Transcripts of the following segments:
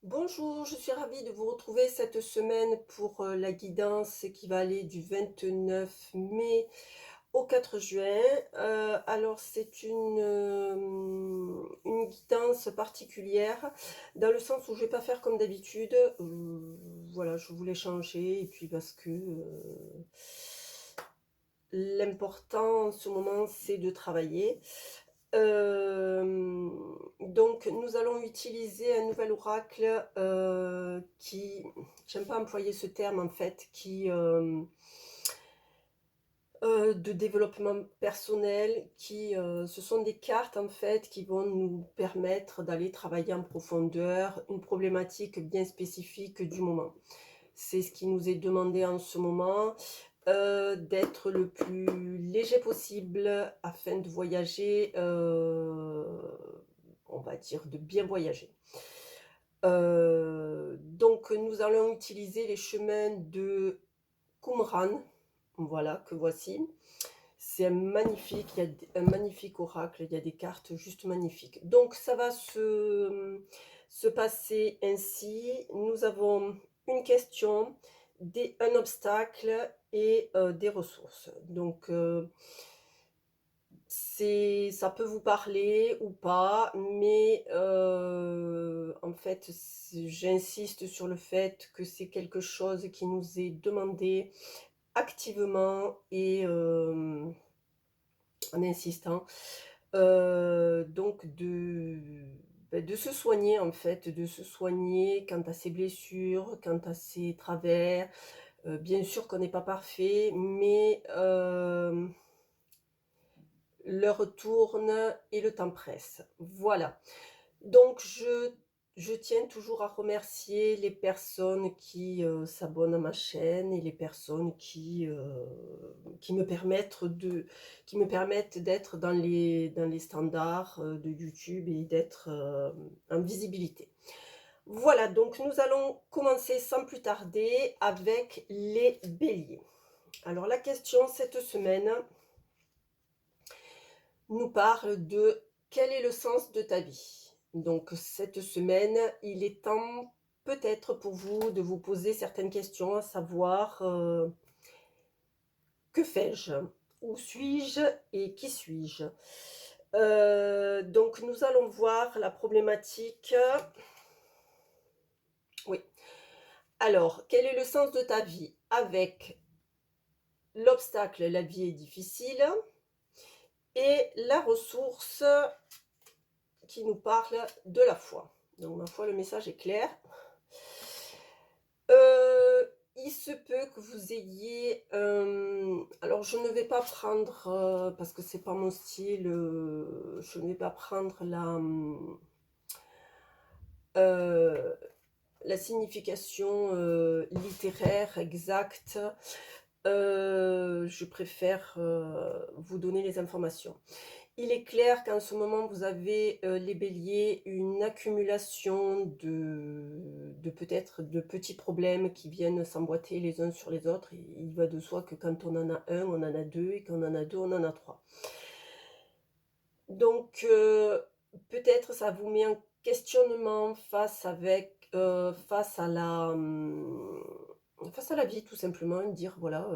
Bonjour, je suis ravie de vous retrouver cette semaine pour la guidance qui va aller du 29 mai au 4 juin. Alors c'est une guidance particulière dans le sens où je vais pas faire comme d'habitude. Voilà, je voulais changer et puis parce que l'important en ce moment c'est de travailler. Donc nous allons utiliser un nouvel oracle, qui j'aime pas employer ce terme en fait, de développement personnel, ce sont des cartes en fait qui vont nous permettre d'aller travailler en profondeur une problématique bien spécifique du moment. C'est ce qui nous est demandé en ce moment, d'être le plus léger possible afin de voyager, on va dire de bien voyager. Donc nous allons utiliser les chemins de Qumran, voilà, que voici. C'est magnifique, il y a un magnifique oracle, il y a des cartes juste magnifiques. Donc ça va se passer ainsi. Nous avons une question, un obstacle et des ressources. Donc ça peut vous parler ou pas, mais en fait, j'insiste sur le fait que c'est quelque chose qui nous est demandé activement et en insistant, donc de se soigner en fait, de se soigner quant à ses blessures, quant à ses travers. Bien sûr qu'on n'est pas parfait, mais l'heure tourne et le temps presse. Voilà. Donc je tiens toujours à remercier les personnes qui, s'abonnent à ma chaîne et les personnes qui me permettent d'être dans les standards, de YouTube et d'être, en visibilité. Voilà, donc nous allons commencer sans plus tarder avec les béliers. Alors la question cette semaine nous parle de quel est le sens de ta vie? Donc cette semaine, il est temps peut-être pour vous de vous poser certaines questions, à savoir, que fais-je? Où suis-je et qui suis-je? Donc nous allons voir la problématique. Oui. Alors, quel est le sens de ta vie? Avec l'obstacle, la vie est difficile et la ressource qui nous parle de la foi. Donc ma foi, le message est clair. Il se peut que vous ayez, alors je ne vais pas prendre, parce que c'est pas mon style, je ne vais pas prendre la signification, littéraire exacte. Je préfère, vous donner les informations. Il est clair qu'en ce moment, vous avez, les béliers, une accumulation de peut-être de petits problèmes qui viennent s'emboîter les uns sur les autres. Il va de soi que quand on en a un, on en a deux et quand on en a deux, on en a trois. Donc peut-être ça vous met en questionnement face à la vie tout simplement, dire voilà,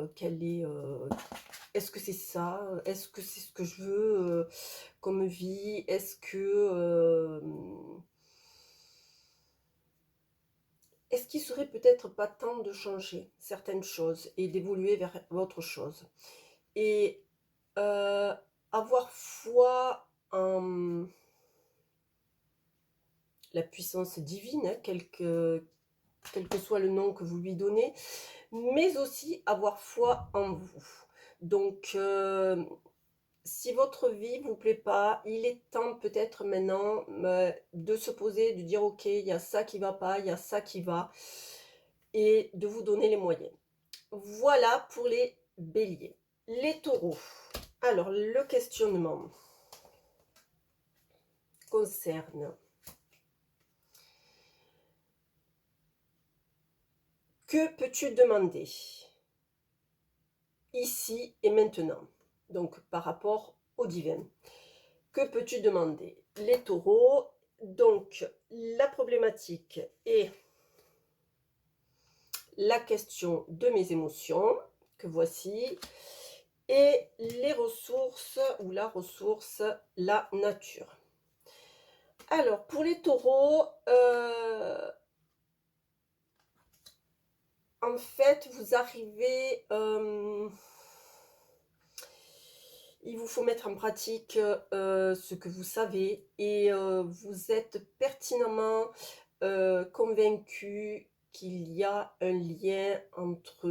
est-ce que c'est ça? Est-ce que c'est ce que je veux, comme vie? Est-ce qu'il serait peut-être pas temps de changer certaines choses et d'évoluer vers autre chose? Et heu, avoir foi en la puissance divine, hein, quel que soit le nom que vous lui donnez, mais aussi avoir foi en vous. Donc si votre vie vous plaît pas, il est temps peut-être maintenant, de se poser, de dire: «OK, il y a ça qui va pas, il y a ça qui va» et de vous donner les moyens. Voilà pour les béliers. Les taureaux, alors le questionnement concerne: que peux-tu demander ici et maintenant? Donc par rapport au divin. Que peux-tu demander? Les taureaux, Donc la problématique est la question de mes émotions, que voici, et les ressources ou la ressource, la nature. Alors pour les taureaux, en fait, vous arrivez, il vous faut mettre en pratique, ce que vous savez et vous êtes pertinemment, convaincus qu'il y a un lien entre,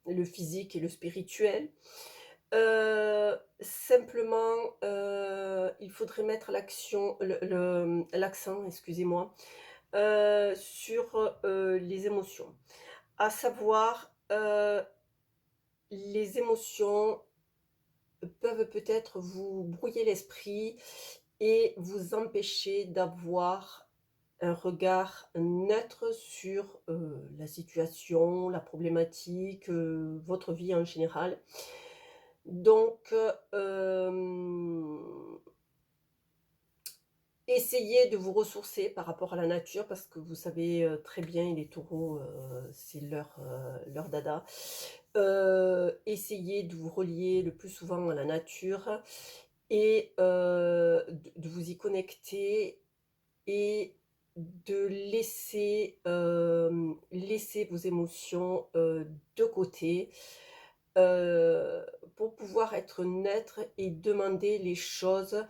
le physique et le spirituel. Simplement, il faudrait mettre l'accent, excusez-moi, sur, les émotions. À savoir, les émotions peuvent peut-être vous brouiller l'esprit et vous empêcher d'avoir un regard neutre sur, la situation, la problématique, votre vie en général. Donc, essayez de vous ressourcer par rapport à la nature parce que vous savez, très bien les taureaux, c'est leur dada. Essayez de vous relier le plus souvent à la nature et de vous y connecter et de laisser vos émotions, de côté, heu, pour pouvoir être neutre et demander les choses,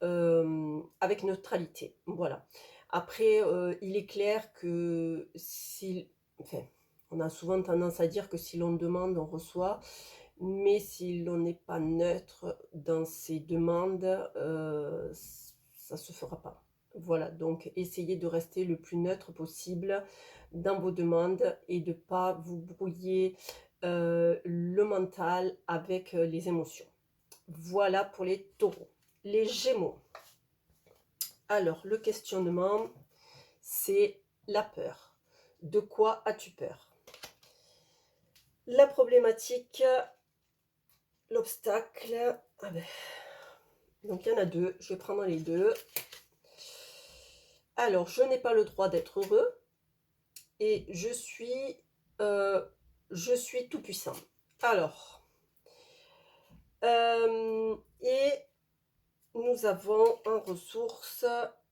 avec neutralité. Voilà. Après, il est clair que si enfin, on a souvent tendance à dire que si l'on demande, on reçoit, mais si l'on n'est pas neutre dans ses demandes, ça se fera pas. Voilà, donc essayez de rester le plus neutre possible dans vos demandes et de pas vous brouiller, le mental avec, les émotions. Voilà pour les taureaux. Les gémeaux. Alors, le questionnement, c'est la peur. De quoi as-tu peur? La problématique, l'obstacle, ah ben, donc il y en a deux, je vais prendre les deux. Alors, je n'ai pas le droit d'être heureux et je suis tout puissant. Alors, et nous avons en ressource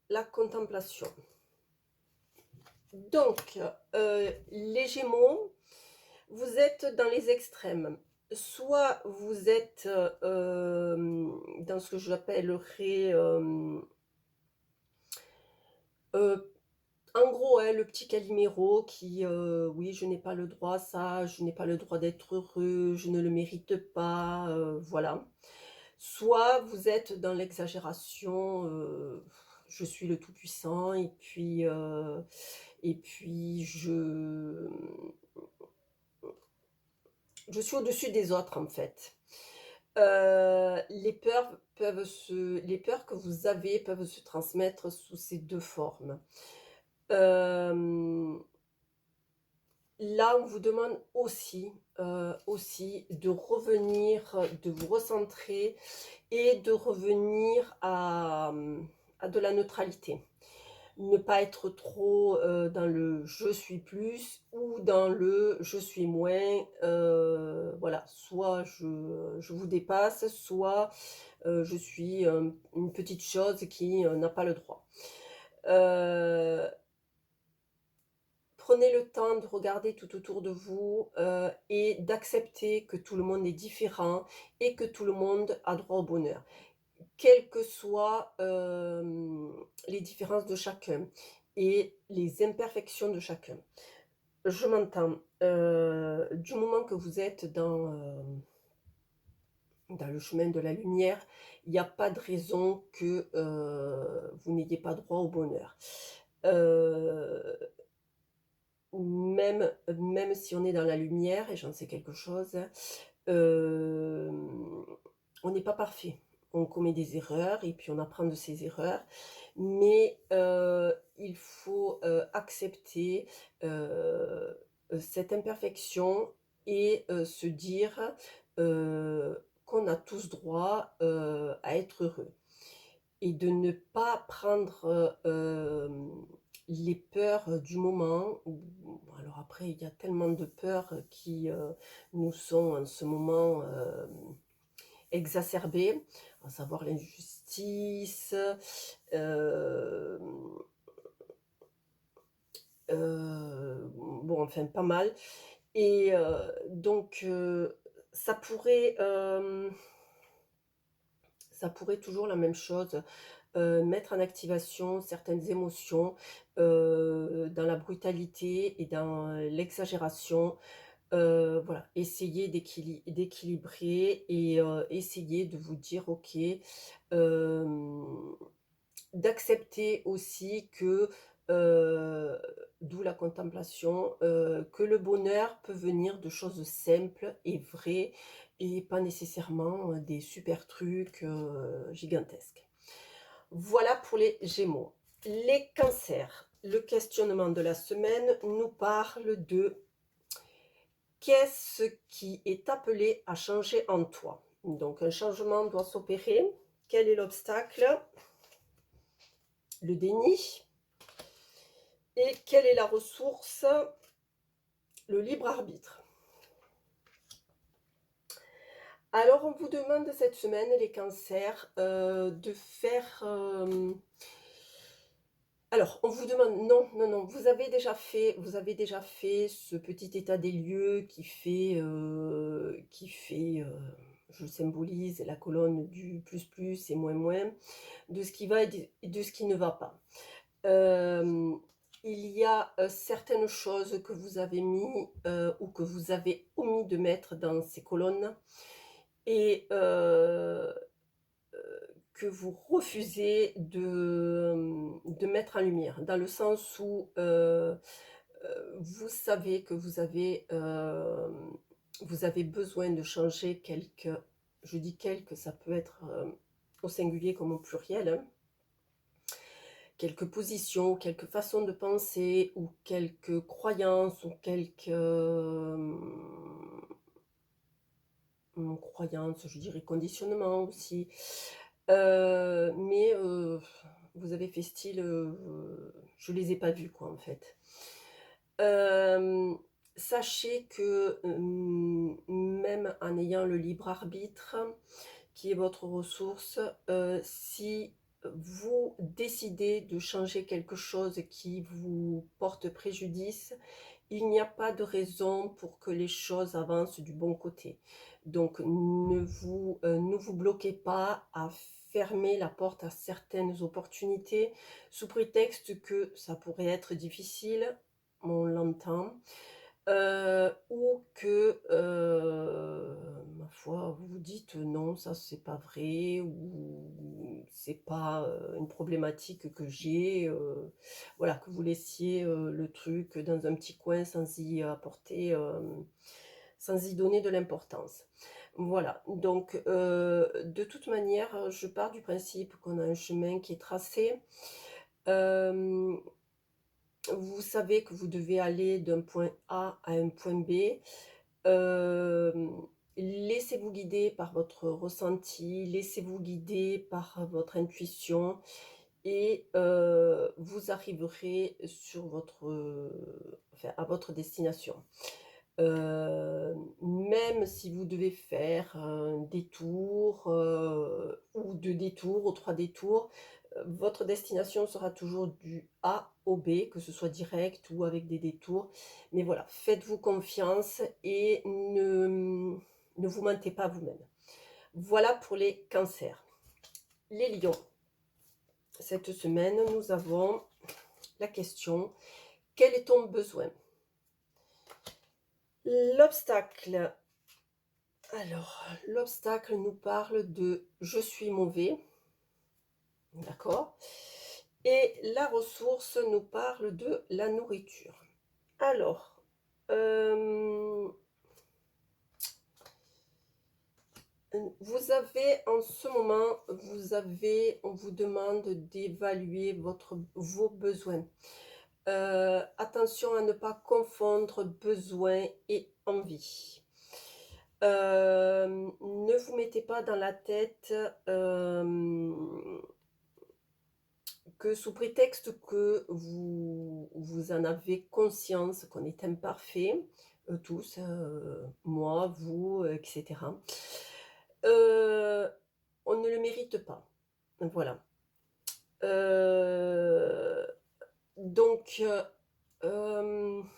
la contemplation. Donc, les Gémeaux, vous êtes dans les extrêmes. Soit vous êtes, dans ce que j'appellerais, heu, en gros, hein, le petit Calimero qui, «Oui, je n'ai pas le droit à ça, je n'ai pas le droit d'être heureux, je ne le mérite pas», voilà. Soit vous êtes dans l'exagération, «Je suis le tout-puissant et puis je suis au-dessus des autres», en fait. Les peurs que vous avez peuvent se transmettre sous ces 2 formes. Hem, Là, on vous demande aussi de revenir, de vous recentrer et de revenir à de la neutralité. Ne pas être trop, dans le «je suis plus» ou dans le «je suis moins», voilà. Soit je vous dépasse, soit, je suis, une petite chose qui, n'a pas le droit. Heu, Prenez le temps de regarder tout autour de vous, et d'accepter que tout le monde est différent et que tout le monde a droit au bonheur. Quelles que soient, les différences de chacun et les imperfections de chacun. Je m'entends, du moment que vous êtes dans le chemin de la lumière, il n'y a pas de raison que, vous n'ayez pas droit au bonheur. Heu, même si on est dans la lumière et j'en sais quelque chose, hem, on n'est pas parfait. On commet des erreurs et puis on apprend de ses erreurs, mais il faut, accepter, cette imperfection et se dire, qu'on a tous droit, à être heureux. et de ne pas prendre, les peurs du moment ou alors après il y a tellement de peurs qui, nous sont en ce moment, exacerbées, à savoir l'injustice, hem, bon enfin pas mal et donc ça pourrait, ça pourrait toujours la même chose, mettre en activation certaines émotions, dans la brutalité et dans l'exagération. Voilà, essayer d'équilibrer et essayer de vous dire: «OK», hem, d'accepter aussi que, heu, d'où la contemplation, que le bonheur peut venir de choses simples et vraies et pas nécessairement, des super trucs, gigantesques. Voilà pour les Gémeaux. Les Cancers, le questionnement de la semaine nous parle de: qu'est-ce qui est appelé à changer en toi? Donc un changement doit s'opérer. Quel est l'obstacle? Le déni. Et quelle est la ressource? Le libre arbitre. Alors on vous demande cette semaine, les cancers, de faire, alors on vous demande non, non, non, vous avez déjà fait ce petit état des lieux qui fait, je symbolise la colonne du plus, plus et moins, moins, de ce qui va et de ce qui ne va pas. Hem, il y a, certaines choses que vous avez mis, ou que vous avez omis de mettre dans ces colonnes et que vous refusez de mettre en lumière. Dans le sens où, vous savez que vous avez besoin de changer quelques, je dis quelques, ça peut être, au singulier comme au pluriel, hein, quelques positions, quelques façons de penser ou quelques croyances ou quelques, croyances, je dirais conditionnements aussi. Mais vous avez fait style, je les ai pas vus quoi, en fait. Hem, sachez que, même en ayant le libre arbitre, qui est votre ressource, si vous décidez de changer quelque chose qui vous porte préjudice, il n'y a pas de raison pour que les choses avancent du bon côté. Donc ne vous bloquez pas à fermer la porte à certaines opportunités sous prétexte que ça pourrait être difficile, on l'entend, ou que, ma foi, vous vous dites: «Non, ça c'est pas vrai» ou «C'est pas, une problématique que j'ai», voilà, que vous laissiez, le truc dans un petit coin sans y apporter, sans y donner de l'importance. Voilà, donc de toute manière, je pars du principe qu'on a un chemin qui est tracé. Hem, vous savez que vous devez aller d'un point A à un point B. Laissez-vous guider par votre ressenti, laissez-vous guider par votre intuition et vous arriverez sur votre, enfin à votre destination. Même si vous devez faire un détour, ou 2 détours ou 3 détours, votre destination sera toujours du A au B, que ce soit direct ou avec des détours. Mais voilà, faites-vous confiance et ne vous mentez pas à vous-même. Voilà pour les cancers. Les lions, cette semaine, nous avons la question: quel est ton besoin? L'obstacle. Alors, l'obstacle nous parle de «je suis mauvais», d'accord? Et la ressource nous parle de la nourriture. Alors, hem, vous avez en ce moment, on vous demande d'évaluer vos besoins. Attention à ne pas confondre besoin et envie. Ne vous mettez pas dans la tête, que sous prétexte que vous en avez conscience qu'on est imparfait, tous, moi, vous, et cetera, heu, on ne le mérite pas. Voilà. Heu, donc, hem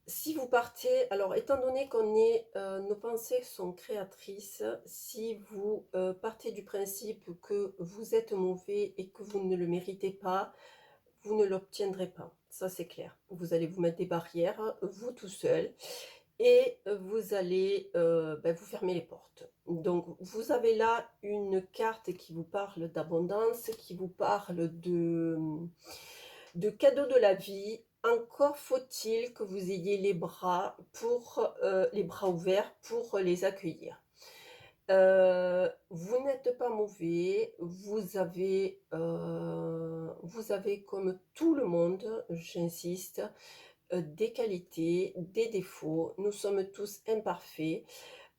Si vous partez alors étant donné qu'on est, nos pensées sont créatrices, si vous, partez du principe que vous êtes mauvais et que vous ne le méritez pas, vous ne l'obtiendrez pas. Ça, c'est clair. Vous allez vous mettre des barrières, vous tout seul et vous allez, vous fermer les portes. Donc vous avez là une carte qui vous parle d'abondance, qui vous parle de cadeaux de la vie. Encore faut-il que vous ayez les bras ouverts pour les accueillir. Vous n'êtes pas mauvais, vous avez comme tout le monde, j'insiste, des qualités, des défauts. Nous sommes tous imparfaits.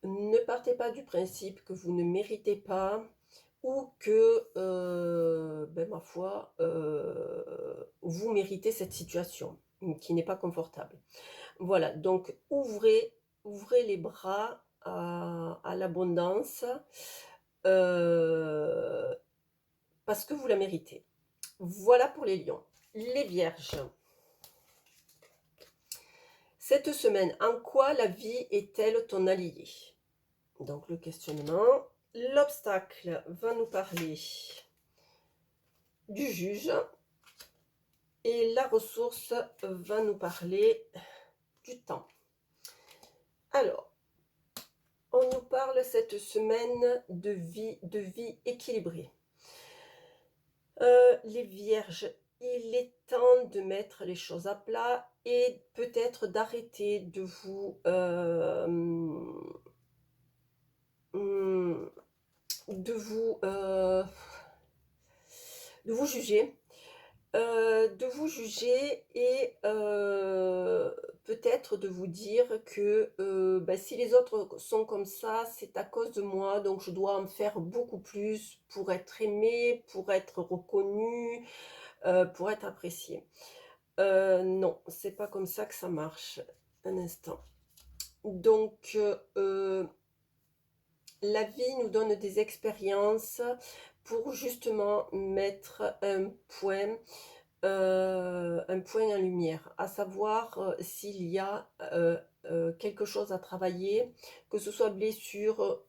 Ne partez pas du principe que vous ne méritez pas ou que, ma foi, vous méritez cette situation, qui n'est pas confortable. Voilà, donc ouvrez les bras à l'abondance, heu, parce que vous la méritez. Voilà pour les lions. Les vierges, cette semaine, en quoi la vie est-elle ton allié? Donc le questionnement. L'obstacle va nous parler du juge et la ressource va nous parler du temps. Alors, on nous parle cette semaine de vie équilibrée. Les vierges, il est temps de mettre les choses à plat et peut-être d'arrêter mmh, de vous, heu, de vous juger. De vous juger et peut-être de vous dire que, si les autres sont comme ça, c'est à cause de moi, donc je dois en faire beaucoup plus pour être aimée, pour être reconnue, pour être appréciée. Non, c'est pas comme ça que ça marche. Un instant. Donc, la vie nous donne des expériences pour justement mettre un point en lumière, à savoir, s'il y a, quelque chose à travailler, que ce soit blessure,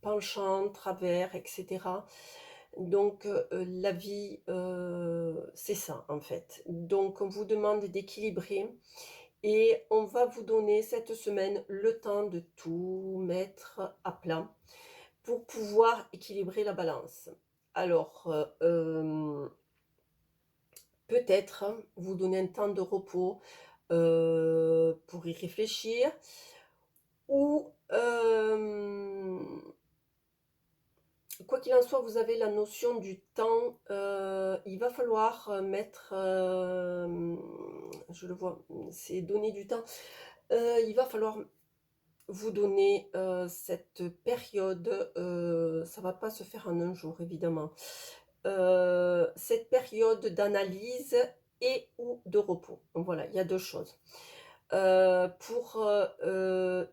penchant, travers et cetera. Donc, la vie, c'est ça, en fait. Donc on vous demande d'équilibrer et on va vous donner cette semaine le temps de tout mettre à plat pour pouvoir équilibrer la balance. Alors, peut-être vous donner un temps de repos, pour y réfléchir ou, quoi qu'il en soit, vous avez la notion du temps, il va falloir, je le vois, c'est donner du temps. Il va falloir vous donner, cette période, ça va pas se faire en un jour évidemment. Cette période d'analyse et ou de repos. Donc voilà, il y a 2 choses. Pour,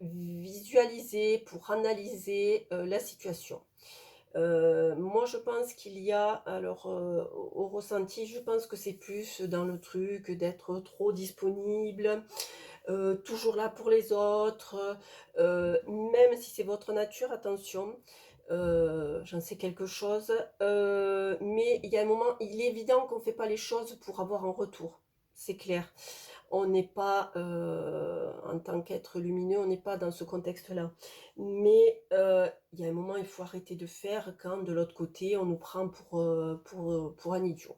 visualiser, pour analyser, la situation. Moi je pense qu'il y a alors, au ressenti, je pense que c'est plus dans le truc d'être trop disponible, toujours là pour les autres, même si c'est votre nature, attention, j'en sais quelque chose, mais il y a un moment, il est évident qu'on ne fait pas les choses pour avoir un retour, c'est clair. On n'est pas, en tant qu'être lumineux, on n'est pas dans ce contexte-là. Mais, il y a un moment, il faut arrêter de faire quand de l'autre côté, on nous prend pour un idiot.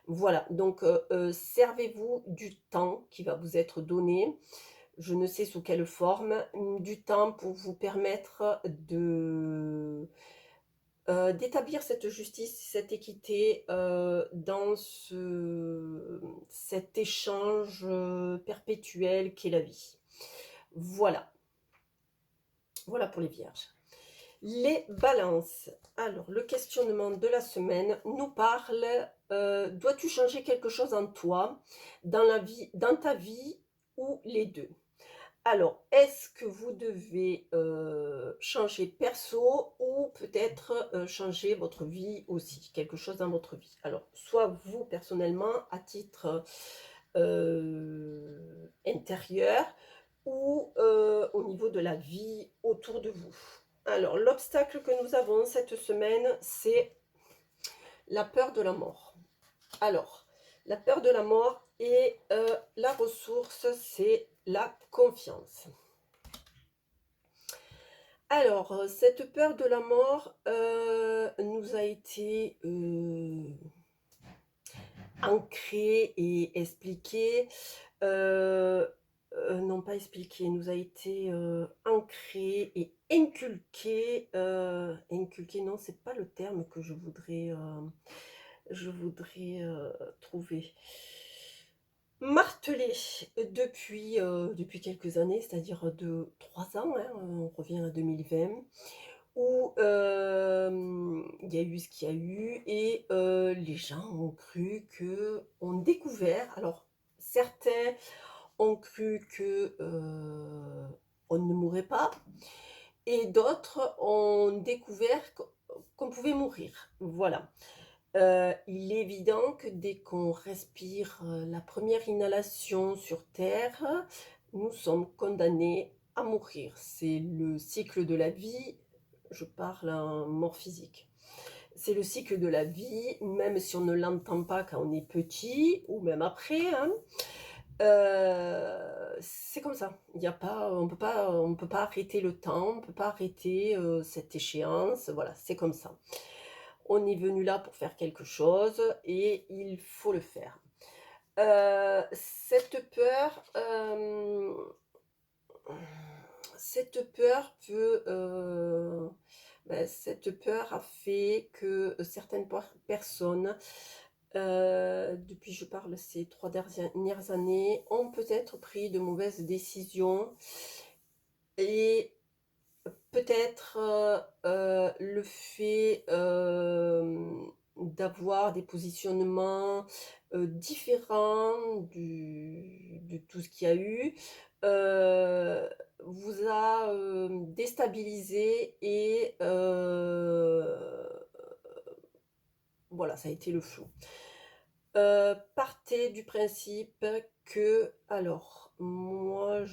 Voilà, donc servez-vous du temps qui va vous être donné, je ne sais sous quelle forme, du temps pour vous permettre d'établir cette justice, cette équité, dans cet échange, perpétuel qu'est la vie. Voilà, voilà pour les vierges. Les balances. Alors, le questionnement de la semaine nous parle, dois-tu changer quelque chose en toi, dans ta vie ou les 2? Alors, est-ce que vous devez, changer perso ou peut-être, changer votre vie aussi, quelque chose dans votre vie? Alors, soit vous personnellement à titre, intérieur ou, au niveau de la vie autour de vous. Alors, l'obstacle que nous avons cette semaine, c'est la peur de la mort. Alors, la peur de la mort et la ressource, c'est la confiance. Alors, cette peur de la mort, nous a été, ancrée et expliquée, heu non pas expliquée, nous a été, ancrée et inculquée, inculquée non, c'est pas le terme que je voudrais, trouver. Martelée depuis quelques années, c'est-à-dire 2-3 ans, hein, on revient à 2020 où, il y a eu ce qu'il y a eu et les gens ont cru ont découvert alors certains ont cru on ne mourrait pas et d'autres ont découvert qu'on pouvait mourir. Voilà. Il est évident que dès qu'on respire, la première inhalation sur terre, nous sommes condamnés à mourir. C'est le cycle de la vie, je parle en mort physique. C'est le cycle de la vie, même si on ne l'entend pas quand on est petit ou même après, hein. C'est comme ça. Il y a pas on peut pas arrêter le temps, on peut pas arrêter, cette échéance, voilà, c'est comme ça. On est venu là pour faire quelque chose et il faut le faire. Cette peur, cette peur peut, cette peur a fait que certaines personnes, depuis je parle ces 3 dernières années, ont peut-être pris de mauvaises décisions et peut-être, le fait, d'avoir des positionnements, différents de tout ce qu'il y a eu, heu, vous a, déstabilisés et voilà, ça a été le flou. Partez du principe que alors moi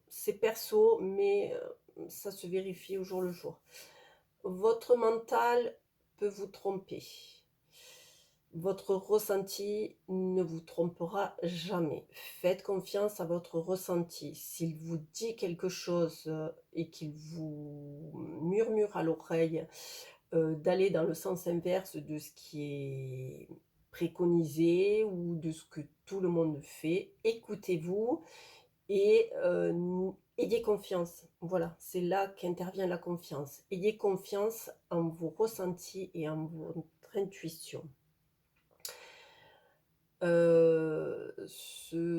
c'est perso, mais ça se vérifie au jour le jour. Votre mental peut vous tromper. Votre ressenti ne vous trompera jamais. Faites confiance à votre ressenti. S'il vous dit quelque chose, et qu'il vous murmure à l'oreille, d'aller dans le sens inverse de ce qui est préconisé ou de ce que tout le monde fait, écoutez-vous et ayez confiance. Voilà, c'est là qu'intervient la confiance. Ayez confiance en vos ressentis et en votre intuition.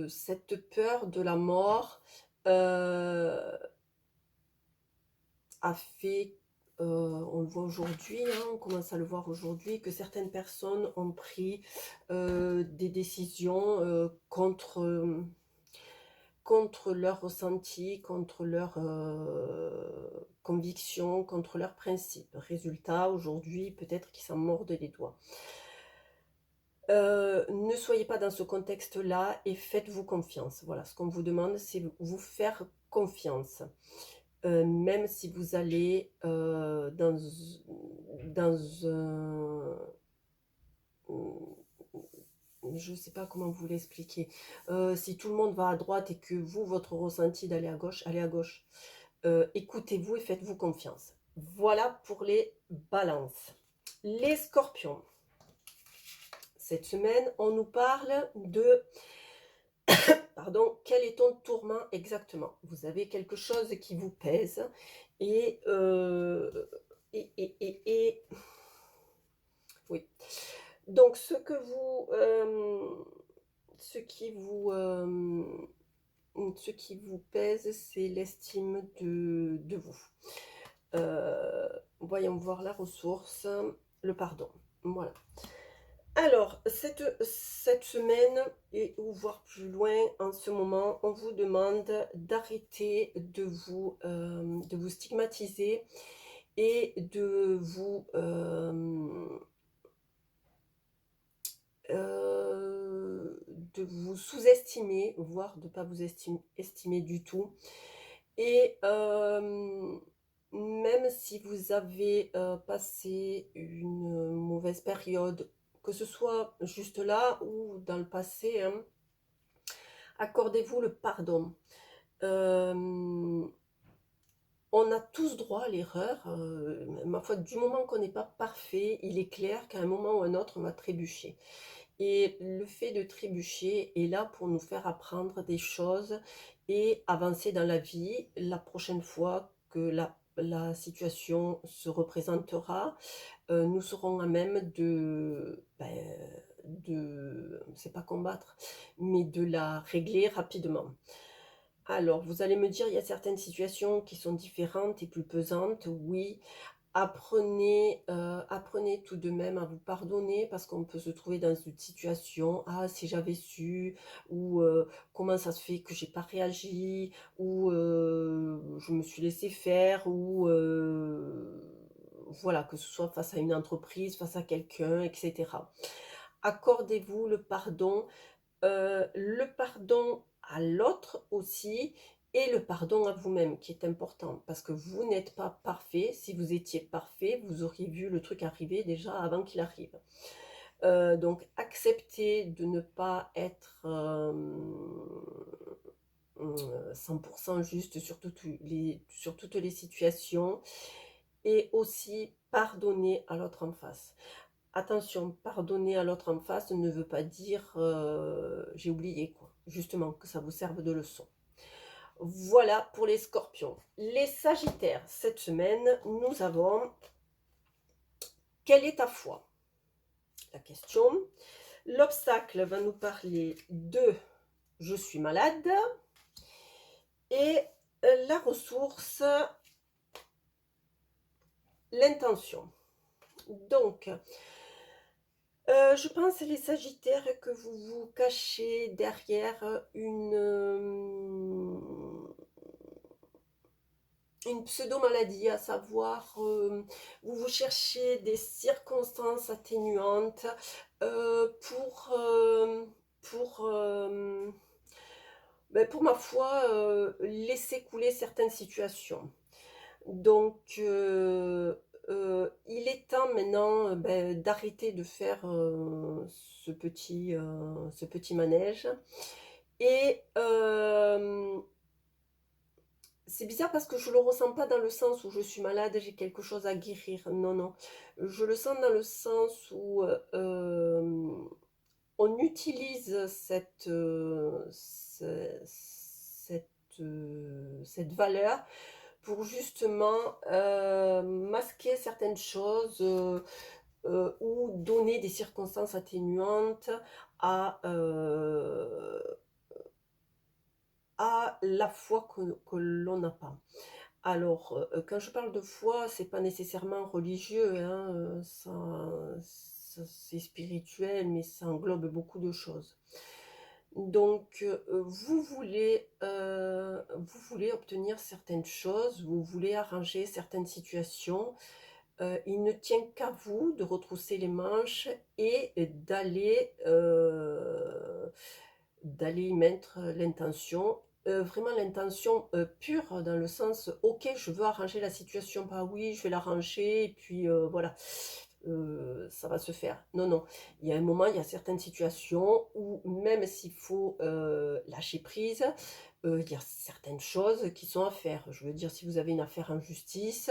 Cette peur de la mort, heu, a fait, on le voit aujourd'hui, hein, on commence à le voir aujourd'hui, que certaines personnes ont pris, des décisions, contre leurs ressentis, contre leurs, convictions, contre leurs principes. Résultat, aujourd'hui, peut-être qu'ils s'en mordent les doigts. Ne soyez pas dans ce contexte-là et faites-vous confiance. Voilà, ce qu'on vous demande, c'est vous faire confiance. Même si vous allez, dans un je ne sais pas comment vous l'expliquer. Si tout le monde va à droite et que vous, votre ressenti d'aller à gauche, allez à gauche. Écoutez-vous et faites-vous confiance. Voilà pour les balances. Les scorpions. Cette semaine, on nous parle de pardon, quel est ton tourment exactement? Vous avez quelque chose qui vous pèse et et oui. Donc ce qui vous, ce qui vous pèse, c'est l'estime de vous. Heu, Voyons voir la ressource, le pardon. Voilà. Alors, cette semaine et ou voire plus loin, en ce moment, on vous demande d'arrêter de vous stigmatiser et de vous sous-estimer, voire de pas vous estimer du tout. Et même si vous avez, passé une mauvaise période, que ce soit juste là ou dans le passé, hein, accordez-vous le pardon. Hem, on a tous droit à l'erreur, ma foi, du moment qu'on n'est pas parfait, il est clair qu'à un moment ou un autre, on va trébucher. Et le fait de trébucher est là pour nous faire apprendre des choses et avancer dans la vie. La prochaine fois que la situation se représentera, nous serons à même c'est pas combattre, mais de la régler rapidement. Alors, vous allez me dire, il y a certaines situations qui sont différentes et plus pesantes. Oui, apprenez tout de même à vous pardonner parce qu'on peut se trouver dans une situation: «Ah, si j'avais su» ou «Comment ça se fait que j'ai pas réagi?» ou «Je me suis laissé faire» ou voilà, que ce soit face à une entreprise, face à quelqu'un et cetera. Accordez-vous le pardon à l'autre aussi et le pardon à vous-même qui est important parce que vous n'êtes pas parfait. Si vous étiez parfait, vous auriez vu le truc arriver déjà avant qu'il arrive. Donc acceptez de ne pas être, 100 juste sur toutes les situations et aussi pardonner à l'autre en face. Attention, pardonner à l'autre en face ne veut pas dire, «J'ai oublié» quoi. Justement, que ça vous serve de leçon. Voilà pour les scorpions. Les sagittaires, cette semaine, nous avons: quelle est ta foi? La question. L'obstacle va nous parler de je suis malade et la ressource, l'intention. Donc, je pense les sagittaires que vous vous cachez derrière une pseudo-maladie, à savoir, vous cherchez des circonstances atténuantes, pour, pour ma foi, laisser couler certaines situations. Donc il est temps maintenant, d'arrêter de faire, ce petit manège et c'est bizarre parce que je le ressens pas dans le sens où je suis malade, j'ai quelque chose à guérir. Non, non. Je le sens dans le sens où, on utilise cette valeur pour justement, masquer certaines choses, ou donner des circonstances atténuantes à, heu, à la foi que l'on n'a pas. Alors, quand je parle de foi, c'est pas nécessairement religieux, hein, ça c'est spirituel, mais ça englobe beaucoup de choses. Donc, vous voulez obtenir certaines choses, vous voulez arranger certaines situations. Il ne tient qu'à vous de retrousser les manches et d'aller y mettre l'intention, vraiment l'intention, pure dans le sens: «OK, je veux arranger la situation», pas: «Oui, je vais l'arranger et puis, voilà, ça va se faire». Non, non, il y a un moment, il y a certaines situations où même s'il faut, lâcher prise, il y a certaines choses qui sont à faire. Je veux dire, si vous avez une affaire en justice,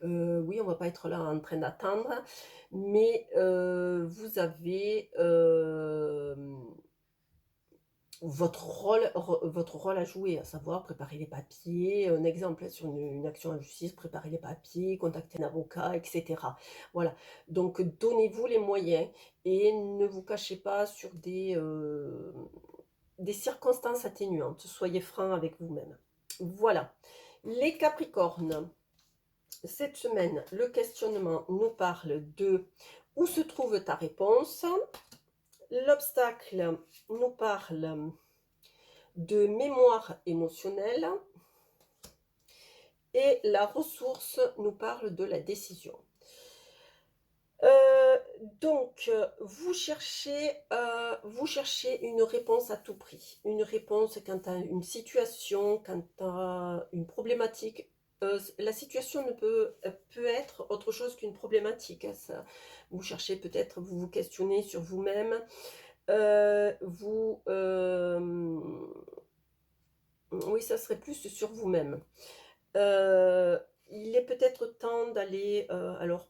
oui, on va pas être là en train d'attendre, mais votre rôle à jouer, à savoir préparer les papiers, un exemple, hein, sur une action en justice, préparer les papiers, contacter un avocat et cetera. Voilà, donc donnez-vous les moyens et ne vous cachez pas des circonstances atténuantes. Soyez franc avec vous-même. Voilà. Les Capricornes, cette semaine, le questionnement nous parle de où se trouve ta réponse. L'obstacle nous parle de mémoire émotionnelle. Et la ressource nous parle de la décision. Vous cherchez une réponse à tout prix. Une réponse quant à une situation, quant à une problématique. La situation peut être autre chose qu'une problématique. Ça. Vous cherchez peut-être, vous vous questionnez sur vous-même. Oui, ça serait plus sur vous-même. Il est peut-être temps d'aller... alors,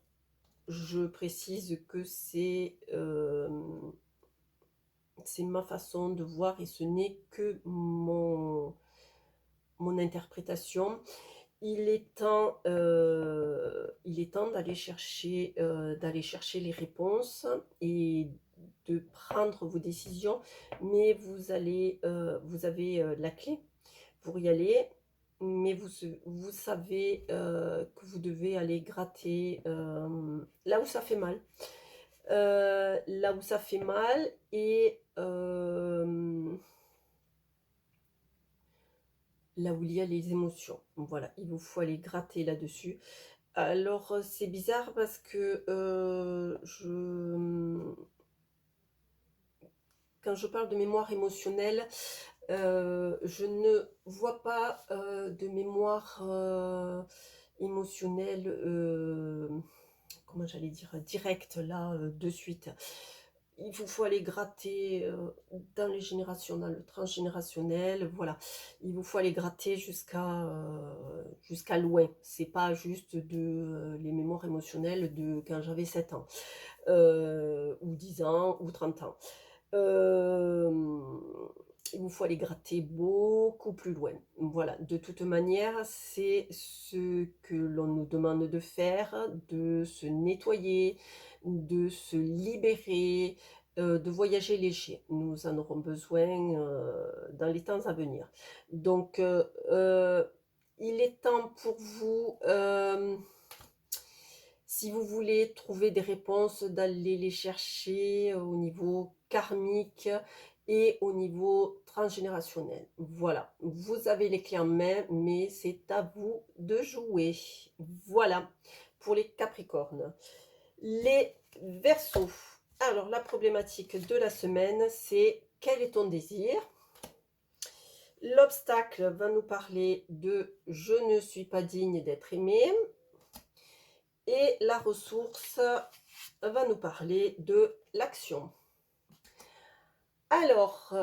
je précise que c'est ma façon de voir et ce n'est que mon interprétation. Il est temps d'aller chercher les réponses et de prendre vos décisions, mais vous avez la clé pour y aller, mais vous savez que vous devez aller gratter là où ça fait mal. Là où ça fait mal et là où il y a les émotions. Voilà, il vous faut aller gratter là-dessus. Alors, c'est bizarre parce que quand je parle de mémoire émotionnelle, je ne vois pas de mémoire émotionnelle, comment j'allais dire, directe là, de suite. Il vous faut aller gratter dans les générations, dans le transgénérationnel, voilà. Il vous faut aller gratter jusqu'à loin. C'est pas juste les mémoires émotionnelles de quand j'avais 7 ans, ou 10 ans, ou 30 ans. Il vous faut aller gratter beaucoup plus loin. Voilà, de toute manière, c'est ce que l'on nous demande de faire, de se nettoyer, de se libérer, de voyager léger. Nous en aurons besoin dans les temps à venir. Donc, il est temps pour vous, si vous voulez trouver des réponses, d'aller les chercher au niveau karmique et au niveau transgénérationnel. Voilà, vous avez les clés en main, mais c'est à vous de jouer. Voilà, pour les Capricornes. Les Verseaux. Alors, la problématique de la semaine, c'est quel est ton désir? L'obstacle va nous parler de « je ne suis pas digne d'être aimé ». Et la ressource va nous parler de l'action. Alors,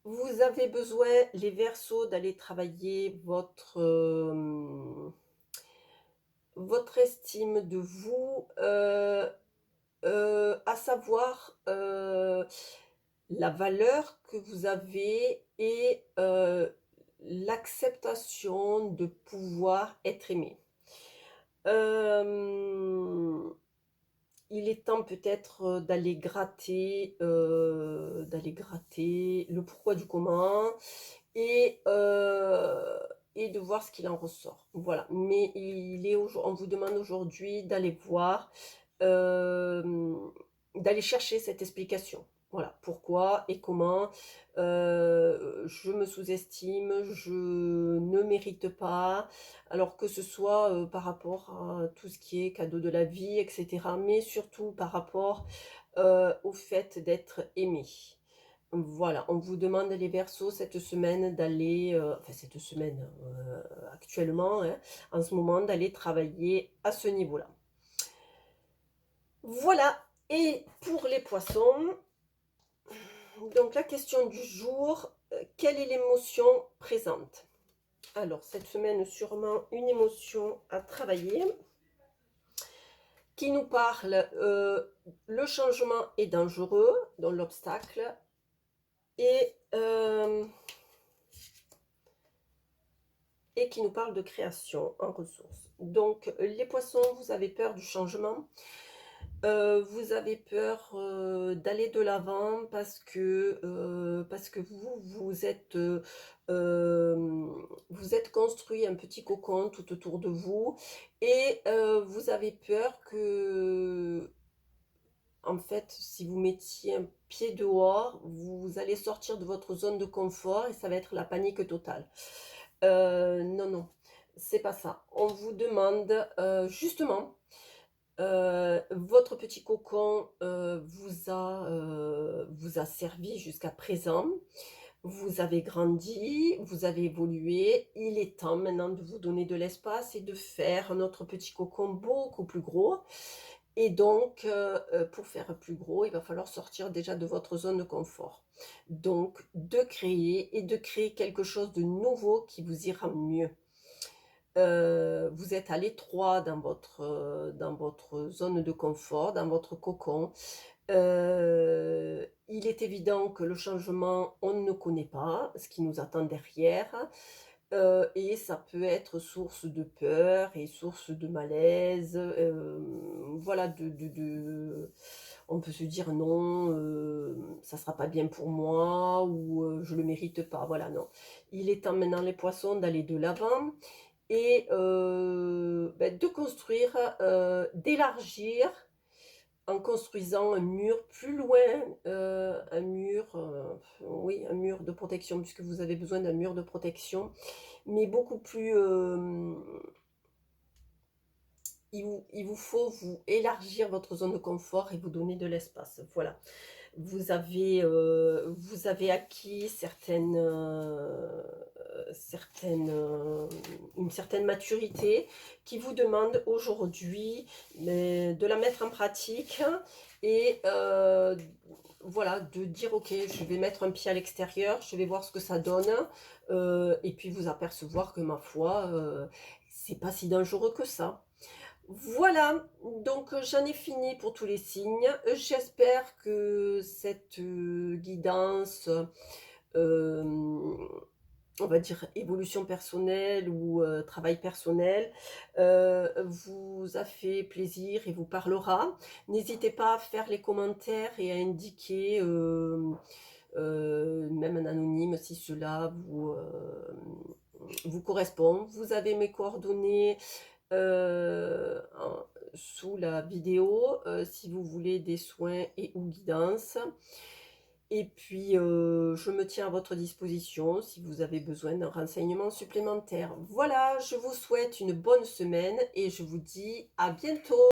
vous avez besoin, les Verseaux, d'aller travailler votre estime de vous, à savoir la valeur que vous avez et l'acceptation de pouvoir être aimé. Il est temps peut-être d'aller gratter le pourquoi du comment et de voir ce qu'il en ressort. Voilà. Mais on vous demande aujourd'hui d'aller voir, d'aller chercher cette explication. Voilà, pourquoi et comment je me sous-estime, je ne mérite pas, alors que ce soit par rapport à tout ce qui est cadeau de la vie, etc., mais surtout par rapport au fait d'être aimé. Voilà, on vous demande les Verseaux cette semaine d'aller, actuellement, hein, en ce moment, d'aller travailler à ce niveau-là. Voilà, et pour les Poissons, donc la question du jour, quelle est l'émotion présente? Alors, cette semaine, sûrement une émotion à travailler qui nous parle, le changement est dangereux, dans l'obstacle, et qui nous parle de création en ressources. Donc, les Poissons, vous avez peur du changement. Vous avez peur, d'aller de l'avant parce que vous êtes, vous êtes construit un petit cocon tout autour de vous et vous avez peur que, en fait, si vous mettiez un pied dehors, vous allez sortir de votre zone de confort et ça va être la panique totale. Non, non, c'est pas ça. On vous demande, justement, votre petit cocon, vous a servi jusqu'à présent. Vous avez grandi, vous avez évolué. Il est temps maintenant de vous donner de l'espace et de faire notre petit cocon beaucoup plus gros. Et donc, pour faire plus gros, il va falloir sortir déjà de votre zone de confort. Donc de créer quelque chose de nouveau qui vous ira mieux. Vous êtes à l'étroit dans votre zone de confort, dans votre cocon. Il est évident que le changement, on ne connaît pas ce qui nous attend derrière, et ça peut être source de peur et source de malaise, voilà, on peut se dire: «Non, ça sera pas bien pour moi» ou «Je le mérite pas». Voilà, non. Il est temps maintenant les poissons d'aller de l'avant et de construire, d'élargir en construisant un mur plus loin, un mur, oui, un mur de protection puisque vous avez besoin d'un mur de protection, mais beaucoup plus, il vous faut vous élargir votre zone de confort et vous donner de l'espace, voilà. Vous avez acquis une certaine maturité qui vous demande aujourd'hui, de la mettre en pratique et voilà, de dire: «OK, je vais mettre un pied à l'extérieur, je vais voir ce que ça donne», et puis vous apercevoir que ma foi, c'est pas si dangereux que ça. Voilà, donc j'en ai fini pour tous les signes. J'espère que cette, guidance, hem, on va dire évolution personnelle ou, travail personnel, vous a fait plaisir et vous parlera. N'hésitez pas à faire les commentaires et à indiquer, même en anonyme si cela vous correspond. Vous avez mes coordonnées en sous la vidéo, si vous voulez des soins et ou guidance et puis, je me tiens à votre disposition si vous avez besoin d'un renseignement supplémentaire. Voilà, je vous souhaite une bonne semaine et je vous dis à bientôt.